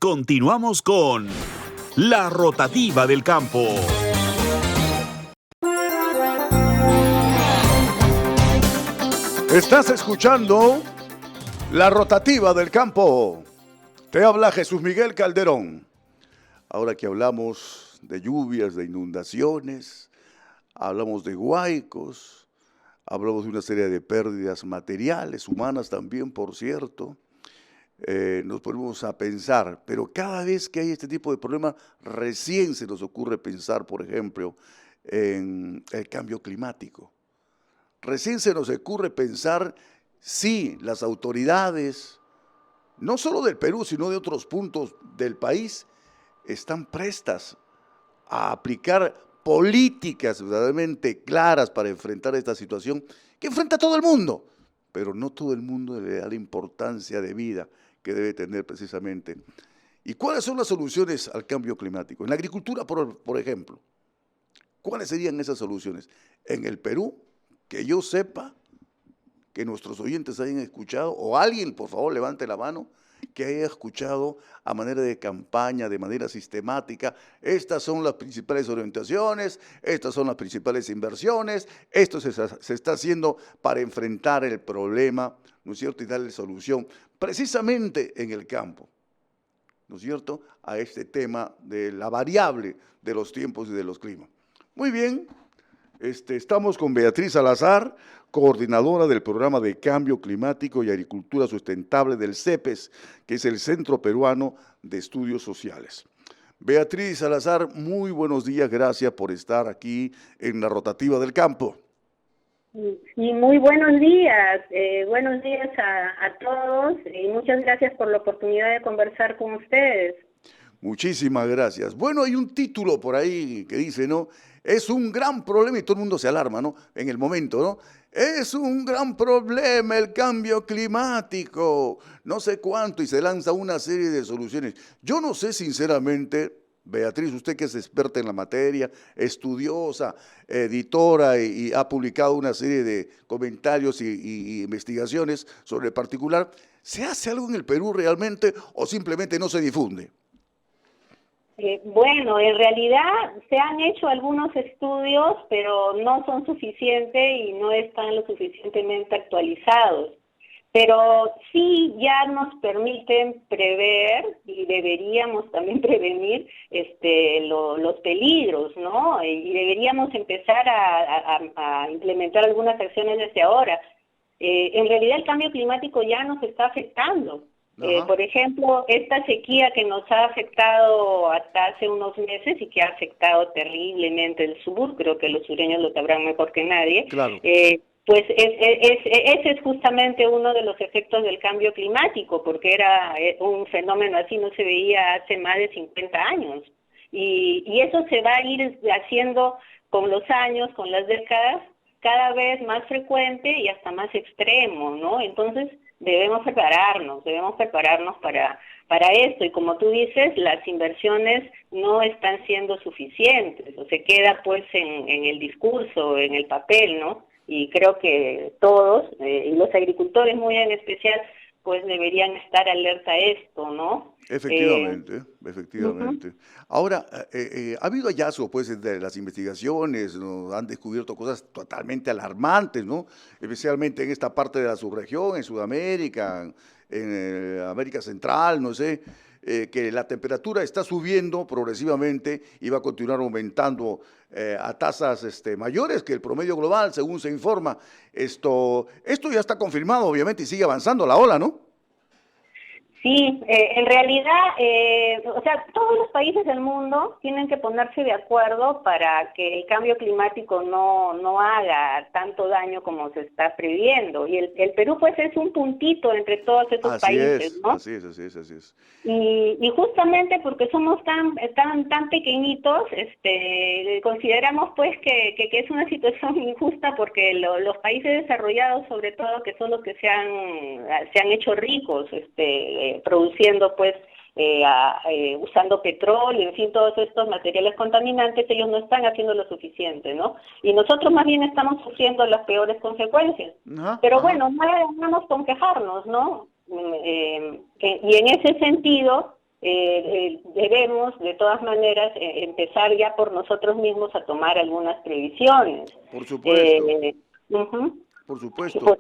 Continuamos con La Rotativa del Campo. Estás escuchando La Rotativa del Campo. Te habla Jesús Miguel Calderón. Ahora que hablamos de lluvias, de inundaciones, hablamos de huaicos, hablamos de una serie de pérdidas materiales, humanas también, por cierto. Nos ponemos a pensar, pero cada vez que hay este tipo de problemas, recién se nos ocurre pensar, por ejemplo, en el cambio climático. Recién se nos ocurre pensar si las autoridades, no solo del Perú, sino de otros puntos del país, están prestas a aplicar políticas verdaderamente claras para enfrentar esta situación que enfrenta a todo el mundo, pero no todo el mundo le da la importancia de vida que debe tener precisamente. ¿Y cuáles son las soluciones al cambio climático? En la agricultura, por ejemplo, ¿cuáles serían esas soluciones? En el Perú, que yo sepa, que nuestros oyentes hayan escuchado, o alguien, por favor, levante la mano, que haya escuchado a manera de campaña, de manera sistemática, estas son las principales orientaciones, estas son las principales inversiones, esto se está haciendo para enfrentar el problema, ¿no es cierto?, y darle solución, precisamente en el campo, ¿no es cierto?, a este tema de la variable de los tiempos y de los climas. Muy bien, estamos con Beatriz Salazar, coordinadora del Programa de Cambio Climático y Agricultura Sustentable del CEPES, que es el Centro Peruano de Estudios Sociales. Beatriz Salazar, muy buenos días, gracias por estar aquí en La Rotativa del Campo. Y muy buenos días a todos y muchas gracias por la oportunidad de conversar con ustedes. Muchísimas gracias. Bueno, hay un título por ahí que dice, ¿no? Es un gran problema y todo el mundo se alarma, ¿no? En el momento, ¿no? Es un gran problema el cambio climático, no sé cuánto, y se lanza una serie de soluciones. Yo no sé sinceramente, Beatriz, usted que es experta en la materia, estudiosa, editora y ha publicado una serie de comentarios y investigaciones sobre el particular, ¿se hace algo en el Perú realmente o simplemente no se difunde? Bueno, en realidad se han hecho algunos estudios, pero no son suficientes y no están lo suficientemente actualizados. Pero sí ya nos permiten prever y deberíamos también prevenir los peligros, ¿no? Y deberíamos empezar a implementar algunas acciones desde ahora. En realidad el cambio climático ya nos está afectando. Por ejemplo, esta sequía que nos ha afectado hasta hace unos meses y que ha afectado terriblemente el sur, creo que los sureños lo sabrán mejor que nadie, claro. Pues ese es justamente uno de los efectos del cambio climático, porque era un fenómeno así, no se veía hace más de 50 años. Y eso se va a ir haciendo con los años, con las décadas, cada vez más frecuente y hasta más extremo, ¿no? Entonces, debemos prepararnos para esto, y como tú dices, las inversiones no están siendo suficientes, o se queda pues en el discurso, en el papel, ¿no? Y creo que todos, y los agricultores muy en especial, pues deberían estar alerta a esto, ¿no? Efectivamente. Uh-huh. Ahora, ha habido hallazgos, pues, de las investigaciones, ¿no? Han descubierto cosas totalmente alarmantes, ¿no? Especialmente en esta parte de la subregión, en Sudamérica, en América Central, no sé, que la temperatura está subiendo progresivamente y va a continuar aumentando a tasas mayores que el promedio global, según se informa. Esto ya está confirmado, obviamente, y sigue avanzando la ola, ¿no? Sí, en realidad, o sea, todos los países del mundo tienen que ponerse de acuerdo para que el cambio climático no haga tanto daño como se está previendo. Y el Perú, pues, es un puntito entre todos esos países, ¿no? Así es. Y justamente porque somos tan pequeñitos, consideramos, pues, que es una situación injusta porque los países desarrollados, sobre todo, que son los que se han hecho ricos, produciendo pues usando petróleo, en fin, todos estos materiales contaminantes, ellos no están haciendo lo suficiente, ¿no? Y nosotros más bien estamos sufriendo las peores consecuencias. Pero bueno, no ganamos con quejarnos, ¿no? Y en ese sentido, debemos de todas maneras empezar ya por nosotros mismos a tomar algunas previsiones. Por supuesto, Ujú. por supuesto.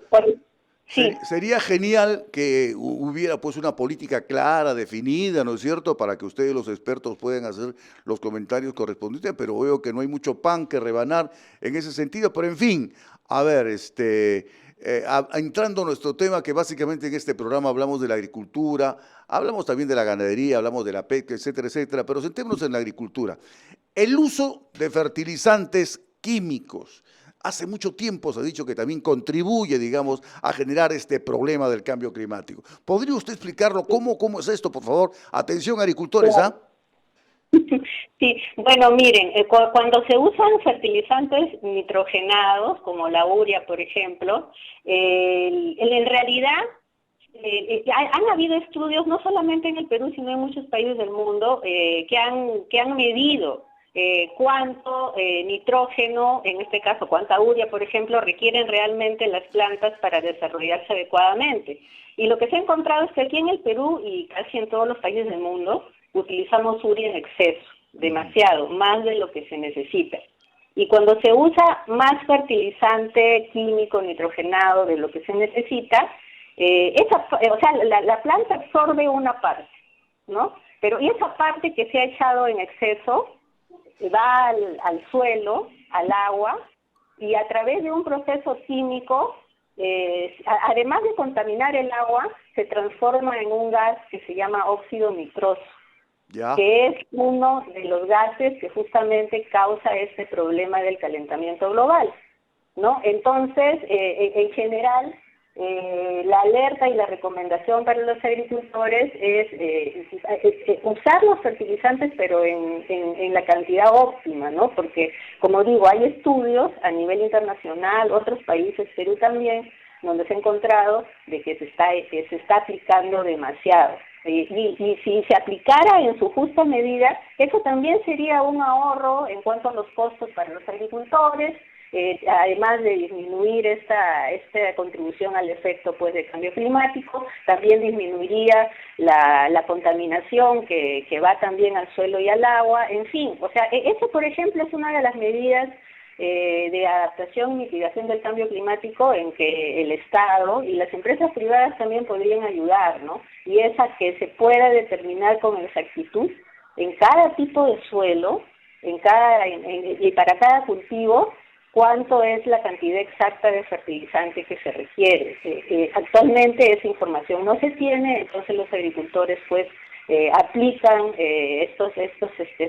Sí. Sería genial que hubiera pues una política clara, definida, ¿no es cierto?, para que ustedes los expertos puedan hacer los comentarios correspondientes, pero veo que no hay mucho pan que rebanar en ese sentido. Pero en fin, a ver, entrando a nuestro tema, que básicamente en este programa hablamos de la agricultura, hablamos también de la ganadería, hablamos de la pesca, etcétera, etcétera, pero centrémonos en la agricultura. El uso de fertilizantes químicos. Hace mucho tiempo se ha dicho que también contribuye, digamos, a generar este problema del cambio climático. ¿Podría usted explicarlo? ¿Cómo es esto, por favor? Atención, agricultores, ¿ah? Sí, bueno, miren, cuando se usan fertilizantes nitrogenados, como la urea, por ejemplo, en realidad han habido estudios, no solamente en el Perú, sino en muchos países del mundo, que han medido cuánto nitrógeno, en este caso cuánta urea, por ejemplo, requieren realmente las plantas para desarrollarse adecuadamente. Y lo que se ha encontrado es que aquí en el Perú y casi en todos los países del mundo utilizamos urea en exceso, demasiado, más de lo que se necesita. Y cuando se usa más fertilizante químico nitrogenado de lo que se necesita, la planta absorbe una parte, ¿no? Pero y esa parte que se ha echado en exceso va al suelo, al agua, y a través de un proceso químico, además de contaminar el agua, se transforma en un gas que se llama óxido nitroso, que es uno de los gases que justamente causa este problema del calentamiento global, ¿no? Entonces, en general, la alerta y la recomendación para los agricultores es usar los fertilizantes, pero en la cantidad óptima, ¿no? Porque, como digo, hay estudios a nivel internacional, otros países, Perú también, donde se ha encontrado de que se está aplicando demasiado. Y si se aplicara en su justa medida, eso también sería un ahorro en cuanto a los costos para los agricultores, además de disminuir esta contribución al efecto pues de cambio climático, también disminuiría la contaminación que va también al suelo y al agua, en fin, o sea, eso por ejemplo es una de las medidas de adaptación y mitigación del cambio climático en que el Estado y las empresas privadas también podrían ayudar, ¿no? Y es a que se pueda determinar con exactitud en cada tipo de suelo, y para cada cultivo, cuánto es la cantidad exacta de fertilizante que se requiere. Actualmente esa información no se tiene, entonces los agricultores pues aplican estos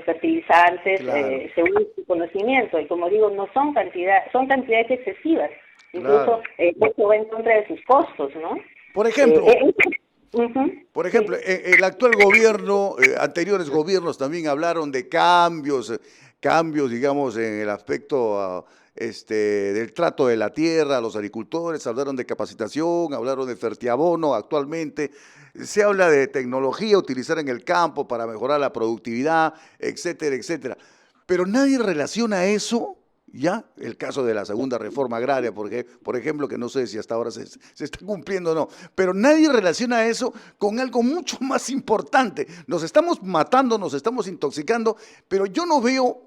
fertilizantes, claro, según su conocimiento, y como digo, no son cantidades excesivas, incluso esto va en contra de sus costos, ¿no? Por ejemplo, Por ejemplo, el actual gobierno, anteriores gobiernos también hablaron de cambios, digamos, en el aspecto del trato de la tierra, los agricultores, hablaron de capacitación, hablaron de fertiabono actualmente, se habla de tecnología, utilizar en el campo para mejorar la productividad, etcétera, etcétera. Pero nadie relaciona eso, ya, el caso de la segunda reforma agraria, porque, por ejemplo, que no sé si hasta ahora se está cumpliendo o no, pero nadie relaciona eso con algo mucho más importante. Nos estamos matando, nos estamos intoxicando, pero yo no veo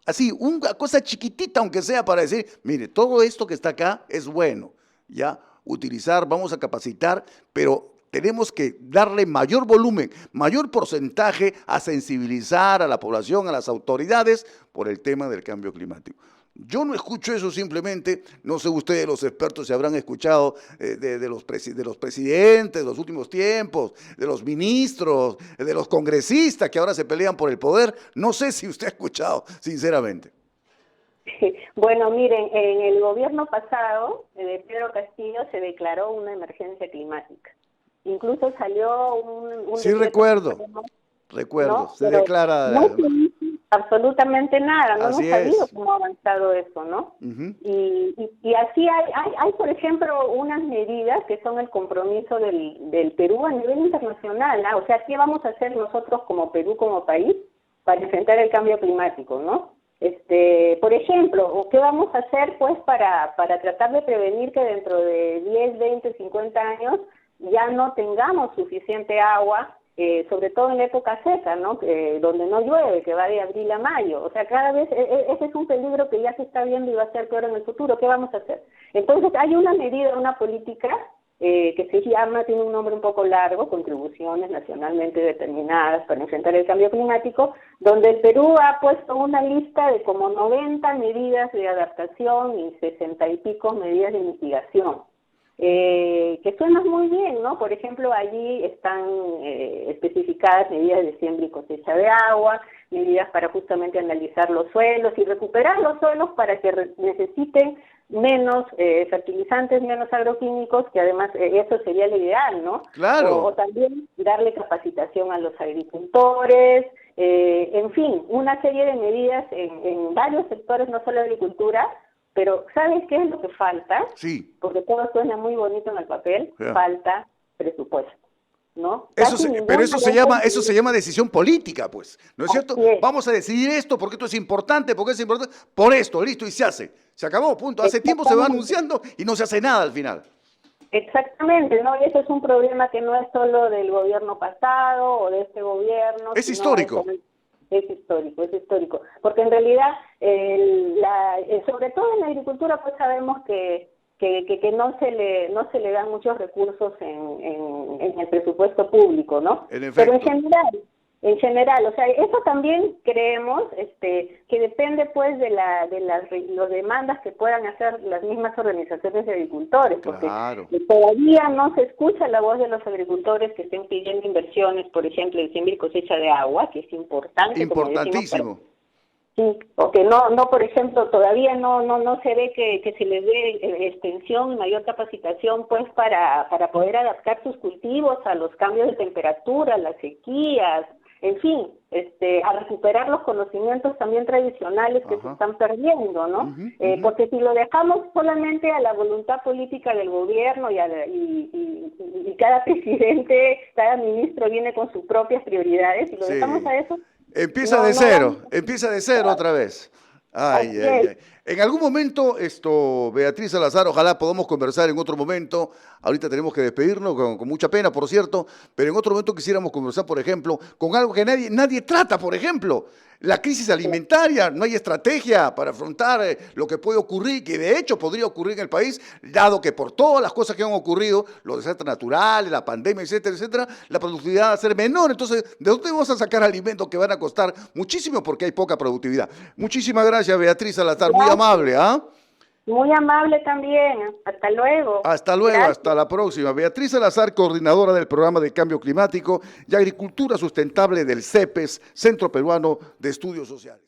así, una cosa chiquitita, aunque sea, para decir, mire, todo esto que está acá es bueno, ya, utilizar, vamos a capacitar, pero tenemos que darle mayor volumen, mayor porcentaje a sensibilizar a la población, a las autoridades, por el tema del cambio climático. Yo no escucho eso simplemente, no sé ustedes los expertos si habrán escuchado de los presidentes de los últimos tiempos, de los ministros, de los congresistas que ahora se pelean por el poder, no sé si usted ha escuchado, sinceramente. Bueno, miren, en el gobierno pasado de Pedro Castillo se declaró una emergencia climática. Incluso salió un sí, recuerdo, ¿no? Se pero declara... No se hizo absolutamente nada, no hemos sabido es. cómo ha avanzado eso, ¿no? Y así hay, por ejemplo, unas medidas que son el compromiso del Perú a nivel internacional, ¿no? O sea, ¿qué vamos a hacer nosotros como Perú, como país, para enfrentar el cambio climático, ¿no? Por ejemplo, ¿qué vamos a hacer, pues, para tratar de prevenir que dentro de 10, 20, 50 años ya no tengamos suficiente agua sobre todo en la época seca, ¿no? Donde no llueve, que va de abril a mayo. O sea, cada vez ese es un peligro que ya se está viendo y va a ser peor en el futuro. ¿Qué vamos a hacer? Entonces, hay una medida, una política que se llama, tiene un nombre un poco largo, Contribuciones Nacionalmente Determinadas para Enfrentar el Cambio Climático, donde el Perú ha puesto una lista de como 90 medidas de adaptación y 60 y pico medidas de mitigación. Que suenan muy bien, ¿no? Por ejemplo, allí están especificadas medidas de siembra y cosecha de agua, medidas para justamente analizar los suelos y recuperar los suelos para que necesiten menos fertilizantes, menos agroquímicos, que además eso sería lo ideal, ¿no? Claro. O también darle capacitación a los agricultores, en fin, una serie de medidas en varios sectores, no solo agricultura, pero ¿sabes qué es lo que falta? Sí. Porque todo suena muy bonito en el papel, falta presupuesto, ¿no? Pero eso se llama decisión política, pues, ¿no es cierto? Vamos a decidir esto porque esto es importante, porque es importante, por esto, listo, y se hace. Se acabó, punto. Hace tiempo se va anunciando y no se hace nada al final. Exactamente, ¿no? Y eso es un problema que no es solo del gobierno pasado o de este gobierno. Es histórico. Es histórico, porque en realidad, sobre todo en la agricultura, pues sabemos que no se le dan muchos recursos en el presupuesto público, ¿no? Pero en general, o sea, eso también creemos que depende pues de las demandas que puedan hacer las mismas organizaciones de agricultores, porque todavía no se escucha la voz de los agricultores que estén pidiendo inversiones, por ejemplo, en siembra y cosecha de agua, que es importante. Importantísimo. Sí, o que no, por ejemplo, todavía no se ve que se les dé extensión y mayor capacitación pues para poder adaptar sus cultivos a los cambios de temperatura, las sequías, en fin, a recuperar los conocimientos también tradicionales que se están perdiendo, ¿no? Porque si lo dejamos solamente a la voluntad política del gobierno y cada presidente, cada ministro viene con sus propias prioridades, y lo dejamos a eso... Empieza de cero otra vez. Ay. En algún momento, Beatriz Salazar, ojalá podamos conversar en otro momento. Ahorita tenemos que despedirnos, con mucha pena, por cierto, pero en otro momento quisiéramos conversar, por ejemplo, con algo que nadie trata, por ejemplo, la crisis alimentaria. No hay estrategia para afrontar lo que puede ocurrir, que de hecho podría ocurrir en el país, dado que por todas las cosas que han ocurrido, los desastres naturales, la pandemia, etcétera, etcétera, la productividad va a ser menor. Entonces, ¿de dónde vamos a sacar alimentos que van a costar muchísimo porque hay poca productividad? Muchísimas gracias, Beatriz Salazar, muy amable, ¿ah? Muy amable también. Hasta luego. Hasta luego, gracias. Hasta la próxima. Beatriz Salazar, coordinadora del Programa de Cambio Climático y Agricultura Sustentable del CEPES, Centro Peruano de Estudios Sociales.